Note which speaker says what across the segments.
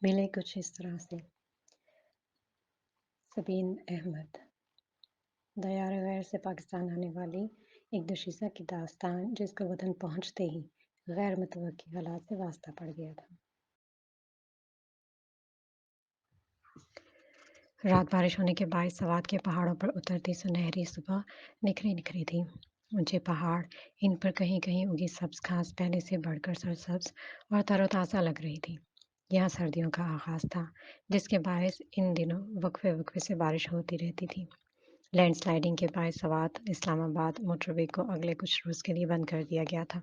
Speaker 1: ملے کچھ اس طرح سے۔ سبین احمد، دیار غیر سے پاکستان آنے والی ایک دوشیزہ کی داستان جس کو وطن پہنچتے ہی غیر متوقع حالات سے واسطہ پڑ گیا تھا۔ رات بارش ہونے کے باعث سوات کے پہاڑوں پر اترتی سنہری صبح نکھری نکھری تھی۔ اونچے پہاڑ، ان پر کہیں کہیں اگی سبز گھاس پہلے سے بڑھ کر سرسبز اور تر و تازہ لگ رہی تھی۔ یہاں سردیوں کا آغاز تھا، جس کے باعث ان دنوں وقفے وقفے سے بارش ہوتی رہتی تھی۔ لینڈ سلائیڈنگ کے باعث سوات اسلام آباد موٹر وے کو اگلے کچھ روز کے لیے بند کر دیا گیا تھا،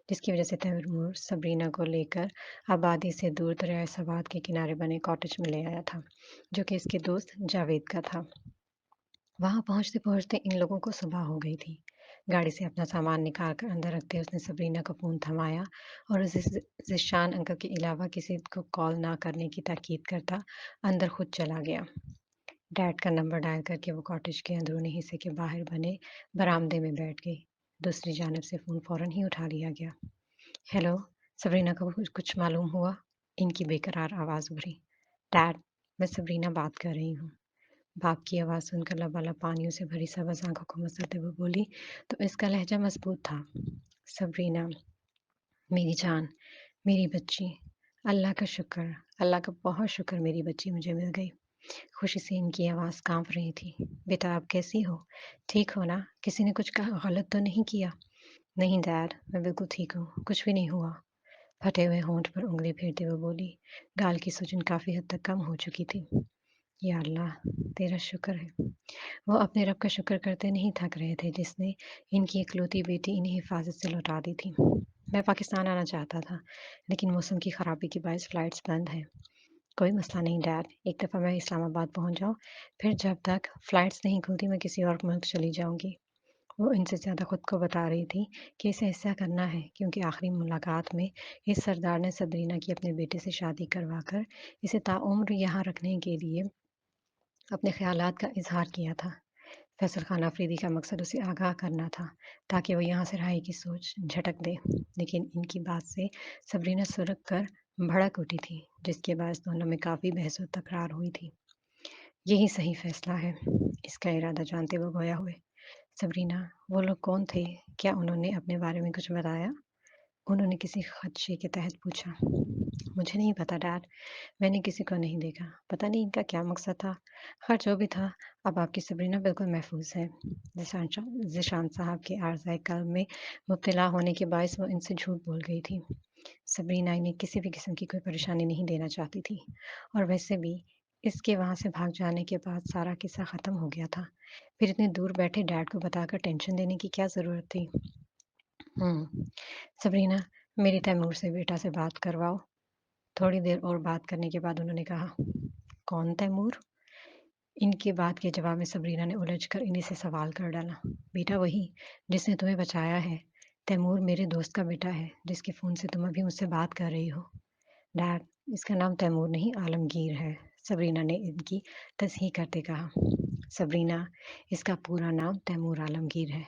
Speaker 1: جس کی وجہ سے تیمور سبرینا کو لے کر آبادی سے دور دریائے سوات کے کنارے بنے کاٹیج میں لے آیا تھا، جو کہ اس کے دوست جاوید کا تھا۔ وہاں پہنچتے پہنچتے ان لوگوں کو صبح ہو گئی تھی۔ گاڑی سے اپنا سامان نکال کر اندر رکھتے اس نے سبرینا کو فون تھمایا اور اسے ذیشان انکل کے علاوہ کسی کو کال نہ کرنے کی تاکید کرتا اندر خود چلا گیا۔ ڈیڈ کا نمبر ڈائل کر کے وہ کاٹیج کے اندرونی حصے کے باہر بنے برآمدے میں بیٹھ گئی۔ دوسری جانب سے فون فوراً ہی اٹھا لیا گیا۔ ہیلو، سبرینا کو کچھ معلوم ہوا؟ ان کی بے قرار آواز ابھری۔ ڈیڈ، میں سبرینا بات کر رہی ہوں۔ باپ کی آواز سن کر لبالب پانیوں سے بھری سبز آنکھوں کو مسلتے ہوئے بولی تو اس کا لہجہ مضبوط تھا۔ سبرینا، میری جان، میری بچی، اللہ کا شکر، اللہ کا بہت شکر، میری بچی مجھے مل گئی۔ خوشی سے ان کی آواز کانپ رہی تھی۔ بیٹا آپ کیسی ہو؟ ٹھیک ہو نا؟ کسی نے کچھ غلط تو نہیں کیا؟ نہیں ڈیڈ، میں بالکل ٹھیک ہوں، کچھ بھی نہیں ہوا۔ پھٹے ہوئے ہونٹ پر انگلی پھیرتے ہوئے بولی۔ گال کی سجن کافی حد تک کم ہو چکی تھی۔ یا اللہ، تیرا شکر ہے۔ وہ اپنے رب کا شکر کرتے نہیں تھک رہے تھے جس نے ان کی اکلوتی بیٹی انہیں حفاظت سے لوٹا دی تھی۔ میں پاکستان آنا چاہتا تھا، لیکن موسم کی خرابی کے باعث فلائٹس بند ہیں۔ کوئی مسئلہ نہیں ڈیڈ، ایک دفعہ میں اسلام آباد پہنچ جاؤں، پھر جب تک فلائٹس نہیں کھلتی میں کسی اور ملک چلی جاؤں گی۔ وہ ان سے زیادہ خود کو بتا رہی تھی کہ اسے ایسا کرنا ہے کیونکہ آخری ملاقات میں اس سردار نے سبرینا کی اپنے بیٹے سے شادی کروا کر اسے تاعمر یہاں رکھنے کے لیے اپنے خیالات کا اظہار کیا تھا۔ فیصل خان آفریدی کا مقصد اسے آگاہ کرنا تھا تاکہ وہ یہاں سے رہائی کی سوچ جھٹک دے، لیکن ان کی بات سے سبرینا سرک کر بھڑک اٹھی تھی، جس کے باعث دونوں میں کافی بحث و تکرار ہوئی تھی۔ یہی صحیح فیصلہ ہے، اس کا ارادہ جانتے وہ گویا ہوئے۔ سبرینا، وہ لوگ کون تھے؟ کیا انہوں نے اپنے بارے میں کچھ بتایا؟ انہوں نے کسی خدشے کے تحت پوچھا۔ مجھے نہیں پتا ڈیڈ، میں نے کسی کو نہیں دیکھا، پتہ نہیں ان کا کیا مقصد تھا۔ خیر جو بھی تھا، اب آپ کی سبرینا بالکل محفوظ ہے۔ ذیشان صاحب کے عارضۂ قلب میں مبتلا ہونے کے باعث وہ ان سے جھوٹ بول گئی تھی۔ سبرینا انہیں کسی بھی قسم کی کوئی پریشانی نہیں دینا چاہتی تھی، اور ویسے بھی اس کے وہاں سے بھاگ جانے کے بعد سارا قصہ ختم ہو گیا تھا، پھر اتنے دور بیٹھے ڈیڈ کو بتا کر ٹینشن دینے کی کیا ضرورت تھی؟ سبرینا، میری تیمور سے بیٹا سے بات کرواؤ۔ تھوڑی دیر اور بات کرنے کے بعد انہوں نے کہا۔ کون تیمور؟ ان کی بات کے جواب میں سبرینا نے الجھ کر انہیں سے سوال کر ڈالا۔ بیٹا وہی جس نے تمہیں بچایا ہے، تیمور میرے دوست کا بیٹا ہے جس کے فون سے تم ابھی مجھ سے بات کر رہی ہو۔ ڈیڈ، اس کا نام تیمور نہیں عالمگیر ہے، سبرینا نے ان کی تصحیح کرتے کہا۔ سبرینا، اس کا پورا نام تیمور عالمگیر ہے،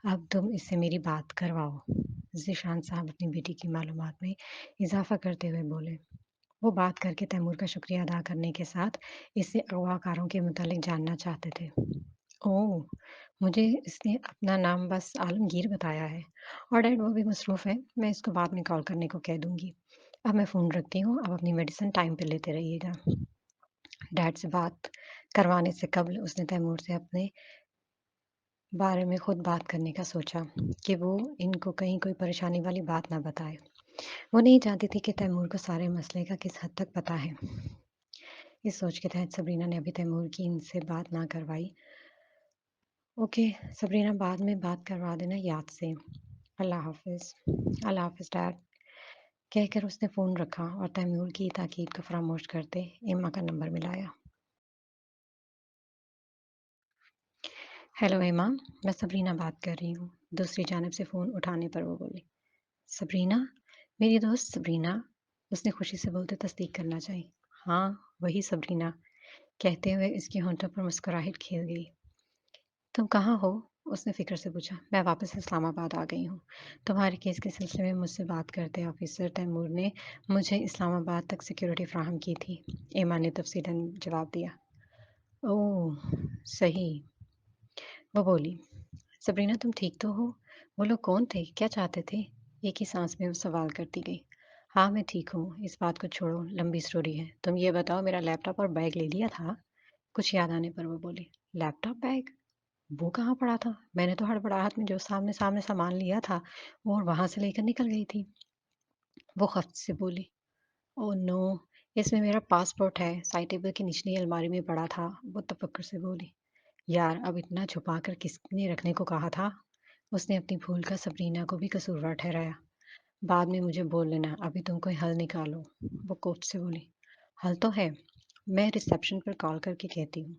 Speaker 1: اب تم اس سے میری بات کرواؤ، ذیشان صاحب اپنی بیٹی کی معلومات میں اضافہ کرتے ہوئے بولے۔ وہ بات کر کے تیمور کا شکریہ ادا کرنے کے ساتھ اس سے اغوا کاروں کے متعلق جاننا چاہتے تھے۔ اوہ، مجھے اس نے اپنا نام بس عالمگیر بتایا ہے، اور ڈیڈ وہ بھی مصروف ہے، میں اس کو بعد میں کال کرنے کو کہہ دوں گی۔ اب میں فون رکھتی ہوں، اب اپنی میڈیسن ٹائم پہ لیتے رہیے گا۔ ڈیڈ سے بات کروانے سے قبل اس نے تیمور سے اپنے بارے میں خود بات کرنے کا سوچا کہ وہ ان کو کہیں کوئی پریشانی والی بات نہ بتائے۔ وہ نہیں چاہتی تھی کہ تیمور کو سارے مسئلے کا کس حد تک پتہ ہے۔ اس سوچ کے تحت سبرینا نے ابھی تیمور کی ان سے بات نہ کروائی۔ اوکے سبرینا، بعد میں بات کروا دینا یاد سے۔ اللہ حافظ۔ اللہ حافظ ڈیڈ، کہہ کر اس نے فون رکھا اور تیمور کی تاکید کو فراموش کرتے ایما کا نمبر ملایا۔ ہیلو ایما، میں سبرینا بات کر رہی ہوں، دوسری جانب سے فون اٹھانے پر وہ بولی۔ سبرینا، میری دوست سبرینا، اس نے خوشی سے بولتے تصدیق کرنا چاہی۔ ہاں وہی سبرینا، کہتے ہوئے اس کی ہونٹوں پر مسکراہٹ کھل گئی۔ تم کہاں ہو؟ اس نے فکر سے پوچھا۔ میں واپس اسلام آباد آ گئی ہوں۔ تمہارے کیس کے سلسلے میں مجھ سے بات کرتے آفیسر تیمور نے مجھے اسلام آباد تک سیکیورٹی فراہم کی تھی، ایما نے تفصیلاً جواب دیا۔ اوہ، صحیح، وہ بولی۔ سبرینا تم ٹھیک تو ہو؟ وہ لوگ کون تھے؟ کیا چاہتے تھے؟ ایک ہی سانس میں وہ سوال کرتی گئی۔ ہاں میں ٹھیک ہوں، اس بات کو چھوڑو، لمبی سٹوری ہے۔ تم یہ بتاؤ میرا لیپ ٹاپ اور بیگ لے لیا تھا؟ کچھ یاد آنے پر وہ بولی۔ لیپ ٹاپ بیگ؟ وہ کہاں پڑا تھا؟ میں نے تو ہڑبڑاہٹ میں جو سامنے سامنے سامان لیا تھا اور وہاں سے لے کر نکل گئی تھی، وہ خفت سے بولی۔ او نو، اس میں میرا پاسپورٹ ہے، سائڈ ٹیبل کی نچلی الماری میں پڑا تھا، وہ تفکر سے بولی۔ یار اب اتنا چھپا کر کس نے رکھنے کو کہا تھا؟ اس نے اپنی بھول کا سبرینا کو بھی قصوروار ٹھہرایا۔ بعد میں مجھے بول لینا، ابھی تم کوئی حل نکالو، وہ کوفت سے بولی۔ حل تو ہے، میں ریسیپشن پر کال کر کے کہتی ہوں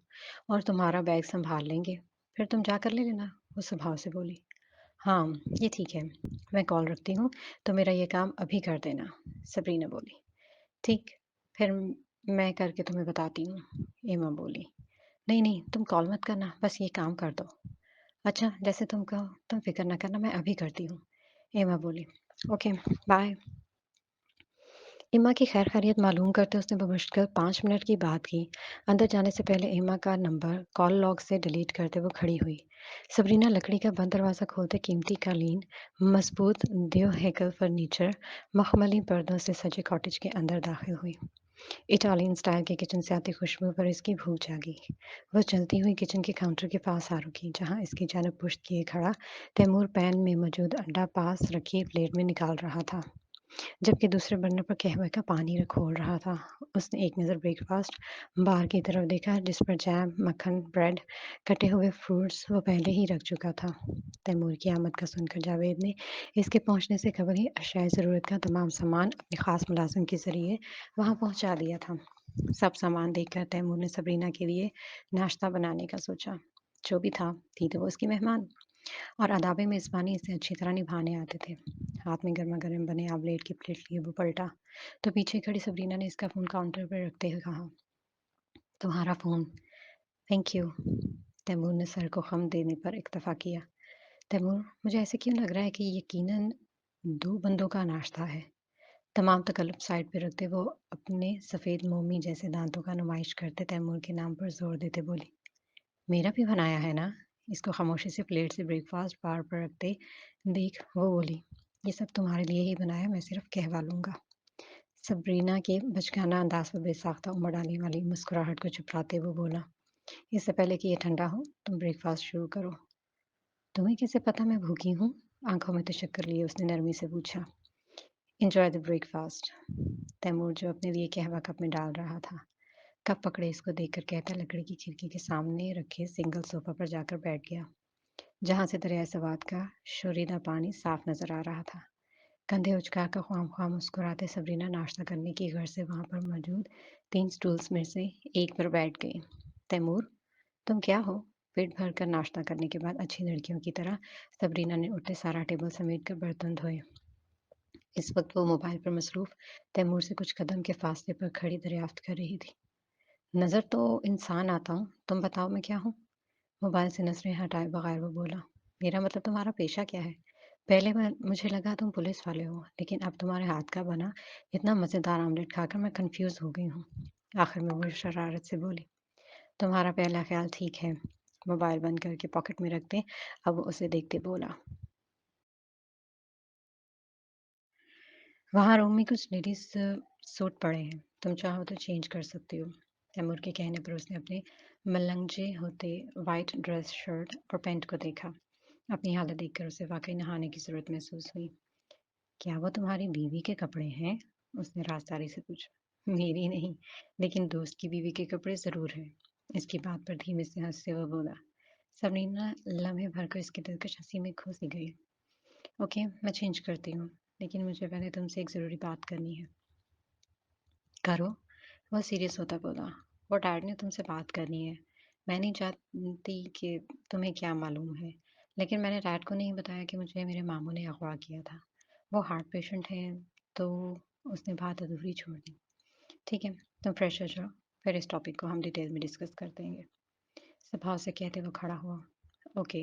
Speaker 1: اور تمہارا بیگ سنبھال لیں گے، پھر تم جا کر لے لینا، وہ سبھاؤ سے بولی۔ ہاں یہ ٹھیک ہے، میں کال رکھتی ہوں تو میرا یہ کام ابھی کر دینا، سبرینا بولی۔ ٹھیک، پھر میں کر کے تمہیں بتاتی ہوں، ایما بولی۔ نہیں نہیں تم کال مت کرنا، بس یہ کام کر دو۔ اچھا جیسے تم کہو، تم فکر نہ کرنا، میں ابھی کرتی ہوں، ایما بولی۔ Okay bye. ایما کی خیر خیریت معلوم کرتے اس نے بمشکل 5 منٹ کی بات کی۔ اندر جانے سے پہلے ایما کا نمبر کال لاگ سے ڈیلیٹ کرتے وہ کھڑی ہوئی۔ سبرینا لکڑی کا بند دروازہ کھولتے قیمتی قالین، مضبوط دیو ہیکل فرنیچر، مخملی پردوں سے سجے کاٹیج کے اندر داخل ہوئی۔ اٹالین سٹائل کے کچن سے آتی خوشبو پر اس کی بھوک جاگی۔ وہ چلتی ہوئی کچن کے کاؤنٹر کے پاس آ رکی، جہاں اس کی جانب پشت کیے کھڑا تیمور پین میں موجود انڈا پاس رکھی پلیٹ میں نکال رہا تھا، جبکہ دوسرے برنر پر قہوے کا پانی کھول رہا تھا۔ اس نے ایک نظر بریک فاسٹ بار کی طرف دیکھا، جس پر جیم، مکھن، بریڈ، کٹے ہوئے فروٹس وہ پہلے ہی رکھ چکا تھا۔ تیمور کی آمد کا سن کر جاوید نے اس کے پہنچنے سے قبل ہی اشیاء ضرورت کا تمام سامان اپنے خاص ملازم کے ذریعے وہاں پہنچا دیا تھا۔ سب سامان دیکھ کر تیمور نے سبرینا کے لیے ناشتہ بنانے کا سوچا۔ جو بھی تھی تو وہ اس کی مہمان، اور آداب میزبانی اسے اچھی طرح نبھانے آتے تھے۔ ہاتھ میں گرما گرم بنے آملیٹ کی پلیٹ لیے وہ پلٹا تو پیچھے کھڑی سبرینا نے اس کا فون کاؤنٹر پر رکھتے ہوئے کہا، تمہارا فون۔ تھینک یو، تیمور نے سر کو خم دینے پر اکتفا کیا۔ تیمور مجھے ایسے کیوں لگ رہا ہے کہ یقیناً 2 بندوں کا ناشتہ ہے؟ تمام تکلف سائڈ پہ رکھتے وہ اپنے سفید مومی جیسے دانتوں کا نمائش کرتے تیمور کے نام پر زور دیتے بولی، میرا بھی بنایا ہے نا؟ اس کو خاموشی سے پلیٹ سے بریک فاسٹ بار پر رکھتے دیکھ وہ بولی، یہ سب تمہارے لیے ہی بنایا، میں صرف کہوا لوں گا۔ سبرینا کے بچگانہ انداز پر بے ساختہ امڑ ڈالنے والی مسکراہٹ کو چھپاتے وہ بولا، اس سے پہلے کہ یہ ٹھنڈا ہو تم بریک فاسٹ شروع کرو۔ تمہیں کیسے پتا میں بھوکی ہوں؟ آنکھوں میں تشکر لیے اس نے نرمی سے پوچھا۔ Enjoy the breakfast, Taimur جو اپنے لیے قہوہ کپ میں ڈال رہا تھا، کپ پکڑے اس کو دیکھ کر کہتا لکڑی کی کھڑکی کے سامنے رکھے سنگل صوفہ پر جا کر بیٹھ گیا، جہاں سے دریائے سوات کا شوریدہ پانی صاف نظر آ رہا تھا۔ کندھے اچکا کر خواہ خواہ مسکراتے سبرینا ناشتہ کرنے کی غرض سے وہاں پر موجود 3 سٹولز میں سے ایک پر بیٹھ گئی۔ تیمور تم کیا ہو؟ پیٹ بھر کر ناشتہ کرنے کے بعد اچھی لڑکیوں کی طرح سبرینا نے اٹھتے سارا ٹیبل سمیٹ کر برتن دھوئے۔ اس وقت وہ موبائل پر مصروف تیمور سے کچھ قدم کے فاصلے پر کھڑی دریافت کر رہی تھی۔ نظر تو انسان آتا ہوں، تم بتاؤ میں کیا ہوں؟ موبائل سے نظریں ہٹائے بغیر وہ بولا، میرا مطلب تمہارا پیشہ کیا ہے؟ پہلے مجھے لگا تم پولیس والے ہو، لیکن اب تمہارے ہاتھ کا بنا اتنا مزیدار آملیٹ کھا کر میں کنفیوز ہو گئی ہوں۔ آخر میں وہ شرارت سے بولی، تمہارا پہلا خیال ٹھیک ہے، موبائل بند کر کے پاکٹ میں رکھتے اب وہ اسے دیکھتے بولا، وہاں روم میں کچھ لیڈیز سوٹ پڑے ہیں، تم چاہو تو چینج کر سکتی ہو۔ تیمور کے کہنے پر اس نے اپنے ملنگجے ہوتے وائٹ ڈریس شرٹ اور پینٹ کو دیکھا۔ اپنی حالت دیکھ کر اسے واقعی نہانے کی ضرورت محسوس ہوئی۔ کیا وہ تمہاری بیوی کے کپڑے ہیں؟ اس نے رازداری سے پوچھا۔ میری نہیں، لیکن دوست کی بیوی کے کپڑے ضرور ہیں۔ اس کی بات پر دھیمے سے ہنستے وہ بولا۔ سبرینا لمحے بھر کر اس کی دلکش ہنسی میں کھو سی گئی۔ اوکے میں چینج کرتی ہوں، لیکن مجھے پہلے تم سے ایک ضروری بات کرنی ہے۔ کرو، وہ سیریس ہوتا بولا، وہ ڈیڈ نے تم سے بات کرنی ہے۔ میں نہیں جانتی کہ تمہیں کیا معلوم ہے، لیکن میں نے ڈیڈ کو نہیں بتایا کہ مجھے میرے ماموں نے اغوا کیا تھا۔ وہ ہارٹ پیشنٹ ہیں، تو اس نے بات ادھوری چھوڑ دی۔ ٹھیک ہے تم فریش ہو جاؤ، پھر اس ٹاپک کو ہم ڈیٹیل میں ڈسکس کر دیں گے، سبھاؤ سے کہتے وہ کھڑا ہوا۔ اوکے،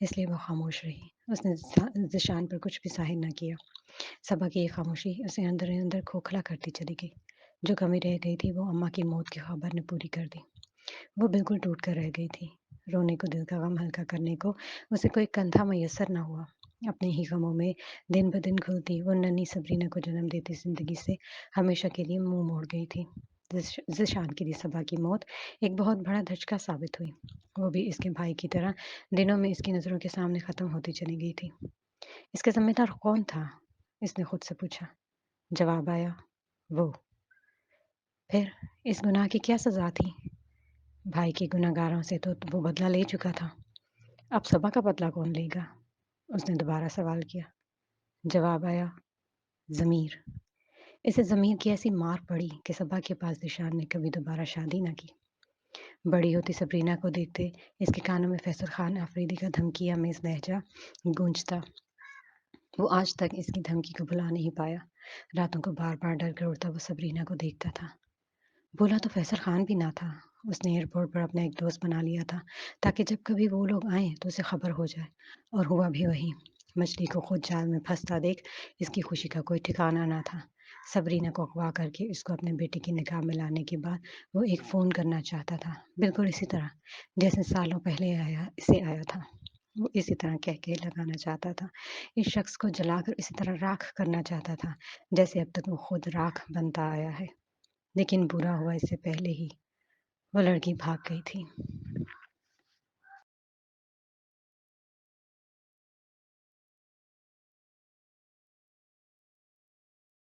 Speaker 1: اس لیے وہ خاموش رہی۔ اس نے ذیشان پر کچھ بھی ظاہر نہ کیا۔ صبا کی یہ خاموشی اسے اندر ہی اندر کھوکھلا کرتی چلی گئی۔ جو کمی رہ گئی تھی وہ اماں کی موت کی خبر نے پوری کر دی۔ وہ بالکل ٹوٹ کر رہ گئی تھی۔ رونے کو، دل کا غم ہلکا کرنے کو اسے کوئی کندھا میسر نہ ہوا۔ اپنے ہی غموں میں دن بدن گھلتی وہ ننھی سبرینا کو جنم دیتی زندگی سے ہمیشہ کے لیے منہ موڑ گئی تھی۔ ذیشان کے لیے صبا کی موت ایک بہت بڑا دھچکا ثابت ہوئی۔ وہ بھی اس کے بھائی کی طرح دنوں میں اس کی نظروں کے سامنے ختم ہوتی چلی گئی تھی۔ اس کا ذمہ دار کون تھا؟ اس نے خود سے پوچھا۔ جواب آیا، وہ۔ پھر اس گناہ کی کیا سزا تھی؟ بھائی کے گناہ گاروں سے تو وہ بدلہ لے چکا تھا۔ اب صبا کا بدلہ کون لے گا؟ اس نے دوبارہ سوال کیا۔ جواب آیا، ضمیر۔ اسے ضمیر کی ایسی مار پڑی کہ صبا کے پاس ذیشان نے کبھی دوبارہ شادی نہ کی۔ بڑی ہوتی سبرینا کو دیکھتے اس کے کانوں میں فیصل خان آفریدی کا دھمکی آمیز لہجہ گونجتا۔ وہ آج تک اس کی دھمکی کو بھلا نہیں پایا۔ راتوں کو بار بار ڈر کر اٹھتا وہ سبرینا کو دیکھتا تھا۔ بولا تو فیصل خان بھی نہ تھا۔ اس نے ایئرپورٹ پر اپنا ایک دوست بنا لیا تھا تاکہ جب کبھی وہ لوگ آئیں تو اسے خبر ہو جائے، اور ہوا بھی وہی۔ مچھلی کو خود جال میں پھنستا دیکھ اس کی خوشی کا کوئی ٹھکانہ نہ تھا۔ سبرینا کو اغوا کر کے اس کو اپنے بیٹے کی نکاح میں لانے کے بعد وہ ایک فون کرنا چاہتا تھا، بالکل اسی طرح جیسے سالوں پہلے اسے آیا تھا۔ وہ اسی طرح کہہ کے لگانا چاہتا تھا۔ اس شخص کو جلا کر اسی طرح راکھ کرنا چاہتا تھا جیسے اب تک وہ خود راکھ بنتا آیا ہے۔ لیکن برا ہوا اس سے پہلے ہی وہ لڑکی بھاگ گئی تھی۔